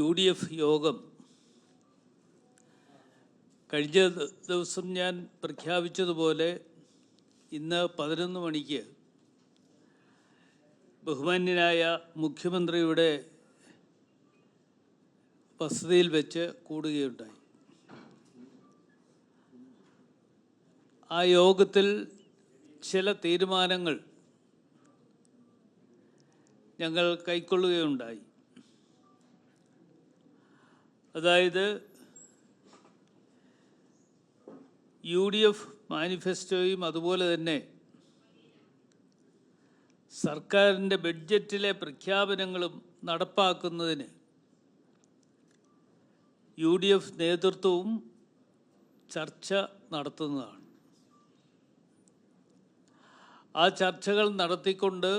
UDF യോഗം കഴിഞ്ഞ ദിവസം ഞാൻ പ്രഖ്യാപിച്ചതുപോലെ ഇന്ന് 11 മണിക്ക് ബഹുമാന്യനായ മുഖ്യമന്ത്രിയുടെ വസതിയിൽ വെച്ച് കൂടുകയുണ്ടായി. ആ യോഗത്തിൽ ചില തീരുമാനങ്ങൾ ഞങ്ങൾ കൈക്കൊള്ളുകയുണ്ടായി. അതായത് UDF മാനിഫെസ്റ്റോയും അതുപോലെ തന്നെ സർക്കാരിൻ്റെ ബഡ്ജറ്റിലെ പ്രഖ്യാപനങ്ങളും നടപ്പാക്കുന്നതിന് UDF നേതൃത്വവും ചർച്ച നടത്തുന്നതാണ്. ആ ചർച്ചകൾ നടത്തിക്കൊണ്ട്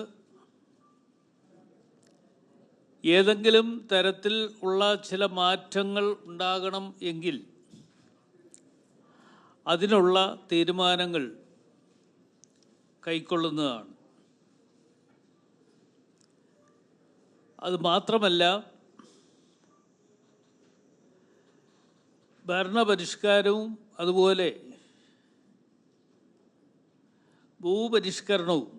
ഏതെങ്കിലും തരത്തിൽ ഉള്ള ചില മാറ്റങ്ങൾ ഉണ്ടാകണം എങ്കിൽ അതിനുള്ള തീരുമാനങ്ങൾ കൈക്കൊള്ളുന്നതാണ്. അതുമാത്രമല്ല, ഭരണപരിഷ്കാരവും അതുപോലെ ഭൂപരിഷ്കരണവും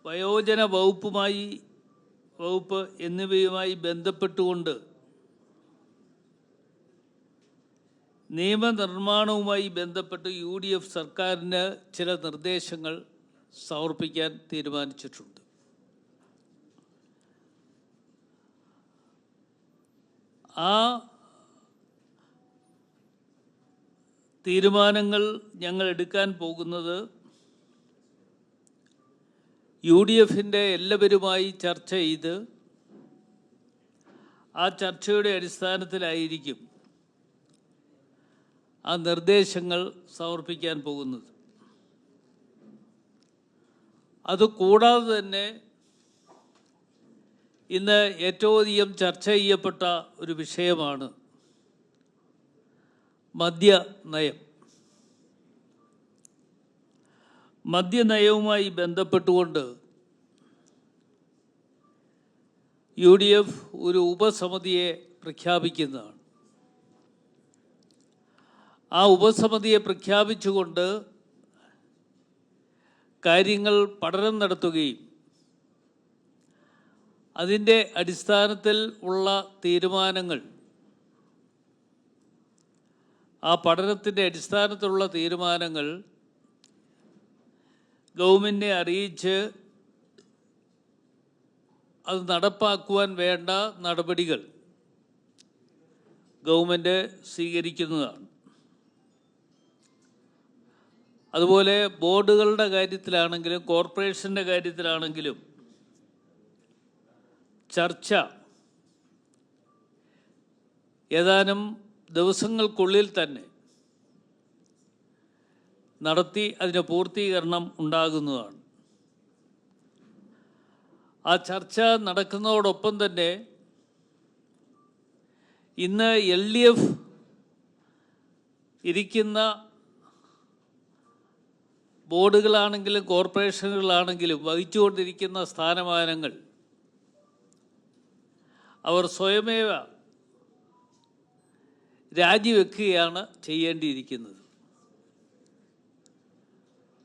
വയോജന വകുപ്പ് എന്നിവയുമായി ബന്ധപ്പെട്ടുകൊണ്ട് നിയമനിർമ്മാണവുമായി ബന്ധപ്പെട്ട് UDF സർക്കാരിന് ചില നിർദ്ദേശങ്ങൾ സമർപ്പിക്കാൻ തീരുമാനിച്ചിട്ടുണ്ട്. ആ തീരുമാനങ്ങൾ ഞങ്ങൾ എടുക്കാൻ പോകുന്നത് UDFൻ്റെ എല്ലാവരുമായി ചർച്ച ചെയ്ത് ആ ചർച്ചയുടെ അടിസ്ഥാനത്തിലായിരിക്കും ആ നിർദ്ദേശങ്ങൾ സമർപ്പിക്കാൻ പോകുന്നത്. അതുകൂടാതെ തന്നെ ഇന്ന് ഏറ്റവും അധികം ചർച്ച ചെയ്യപ്പെട്ട ഒരു വിഷയമാണ് മദ്യനയം. മദ്യനയവുമായി ബന്ധപ്പെട്ടുകൊണ്ട് UDF ഒരു ഉപസമിതിയെ പ്രഖ്യാപിക്കുന്നതാണ്. ആ ഉപസമിതിയെ പ്രഖ്യാപിച്ചുകൊണ്ട് കാര്യങ്ങൾ പഠനം നടത്തുകയും അതിൻ്റെ അടിസ്ഥാനത്തിൽ ഉള്ള തീരുമാനങ്ങൾ, ആ പഠനത്തിൻ്റെ അടിസ്ഥാനത്തിലുള്ള തീരുമാനങ്ങൾ ഗവൺമെൻറ്റിനെ അറിയിച്ച് അത് നടപ്പാക്കുവാൻ വേണ്ട നടപടികൾ ഗവൺമെൻറ് സ്വീകരിക്കുന്നതാണ്. അതുപോലെ ബോർഡുകളുടെ കാര്യത്തിലാണെങ്കിലും കോർപ്പറേഷൻ്റെ കാര്യത്തിലാണെങ്കിലും ചർച്ച ഏതാനും ദിവസങ്ങൾക്കുള്ളിൽ തന്നെ നടത്തി അതിന് പൂർത്തീകരണം ഉണ്ടാകുന്നതാണ്. ആ ചർച്ച നടക്കുന്നതോടൊപ്പം തന്നെ ഇന്ന് LDF ഇരിക്കുന്ന ബോർഡുകളാണെങ്കിലും കോർപ്പറേഷനുകളാണെങ്കിലും വഹിച്ചുകൊണ്ടിരിക്കുന്ന സ്ഥാനമാനങ്ങൾ അവർ സ്വയമേവ രാജിവെക്കുകയാണ് ചെയ്യേണ്ടിയിരിക്കുന്നത്.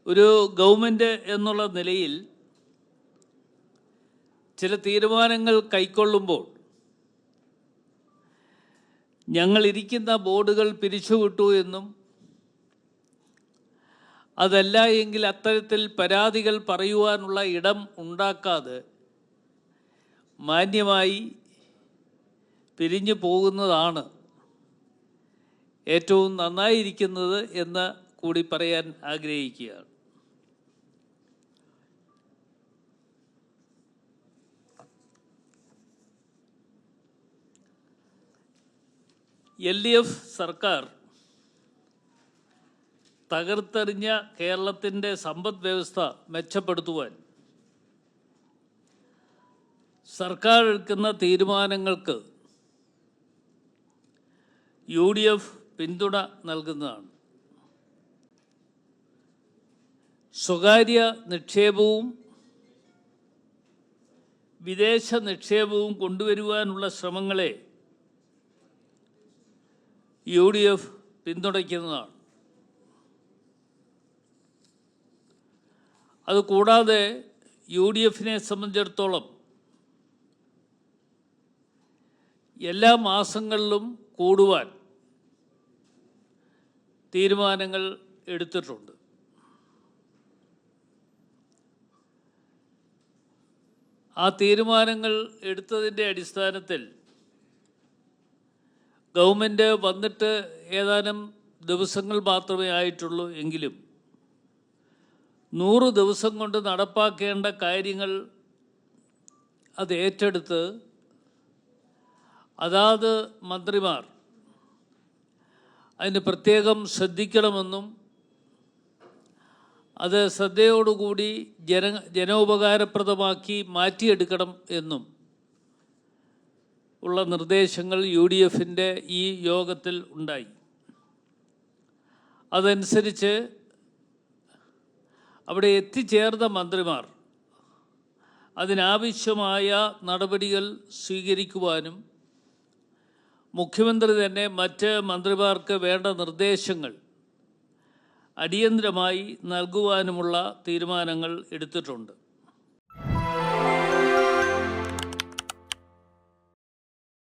ഒരു ഗവൺമെൻറ് എന്നുള്ള നിലയിൽ ചില തീരുമാനങ്ങൾ കൈക്കൊള്ളുമ്പോൾ ഞങ്ങളിരിക്കുന്ന ബോർഡുകൾ പിരിച്ചുവിട്ടു എന്നും അതല്ല എങ്കിൽ അത്തരത്തിൽ പരാതികൾ പറയുവാനുള്ള ഇടം ഉണ്ടാക്കാതെ മാന്യമായി പിരിഞ്ഞു പോകുന്നതാണ് ഏറ്റവും നന്നായിരിക്കുന്നത് എന്ന് കൂടി പറയാൻ ആഗ്രഹിക്കുകയാണ്. LDF സർക്കാർ തകർത്തെറിഞ്ഞ കേരളത്തിൻ്റെ സമ്പദ് വ്യവസ്ഥ മെച്ചപ്പെടുത്തുവാൻ സർക്കാർ എടുക്കുന്ന തീരുമാനങ്ങൾക്ക് UDF പിന്തുണ നൽകുന്നതാണ്. സ്വകാര്യ നിക്ഷേപവും വിദേശ നിക്ഷേപവും കൊണ്ടുവരുവാനുള്ള ശ്രമങ്ങളെ UDF പിന്തുണയ്ക്കുന്നതാണ്. അതുകൂടാതെ UDFനെ സംബന്ധിച്ചിടത്തോളം എല്ലാ മാസങ്ങളിലും കൂടുവാൻ തീരുമാനങ്ങൾ എടുത്തിട്ടുണ്ട്. ആ തീരുമാനങ്ങൾ എടുത്തതിൻ്റെ അടിസ്ഥാനത്തിൽ ഗവൺമെൻറ് വന്നിട്ട് ഏതാനും ദിവസങ്ങൾ മാത്രമേ ആയിട്ടുള്ളൂ എങ്കിലും 100 ദിവസം കൊണ്ട് നടപ്പാക്കേണ്ട കാര്യങ്ങൾ അത് ഏറ്റെടുത്ത് അതാത് മന്ത്രിമാർ അതിന് പ്രത്യേകം ശ്രദ്ധിക്കണമെന്നും അത് ശ്രദ്ധയോടുകൂടി ജനോപകാരപ്രദമാക്കി മാറ്റിയെടുക്കണം എന്നും ഉള്ള നിർദ്ദേശങ്ങൾ UDFൻ്റെ ഈ യോഗത്തിൽ ഉണ്ടായി. അതനുസരിച്ച് അവിടെ എത്തിച്ചേർന്ന മന്ത്രിമാർ അതിനാവശ്യമായ നടപടികൾ സ്വീകരിക്കുവാനും മുഖ്യമന്ത്രി തന്നെ മറ്റ് മന്ത്രിമാർക്ക് വേണ്ട നിർദ്ദേശങ്ങൾ അടിയന്തരമായി നൽകുവാനുമുള്ള തീരുമാനങ്ങൾ എടുത്തിട്ടുണ്ട്.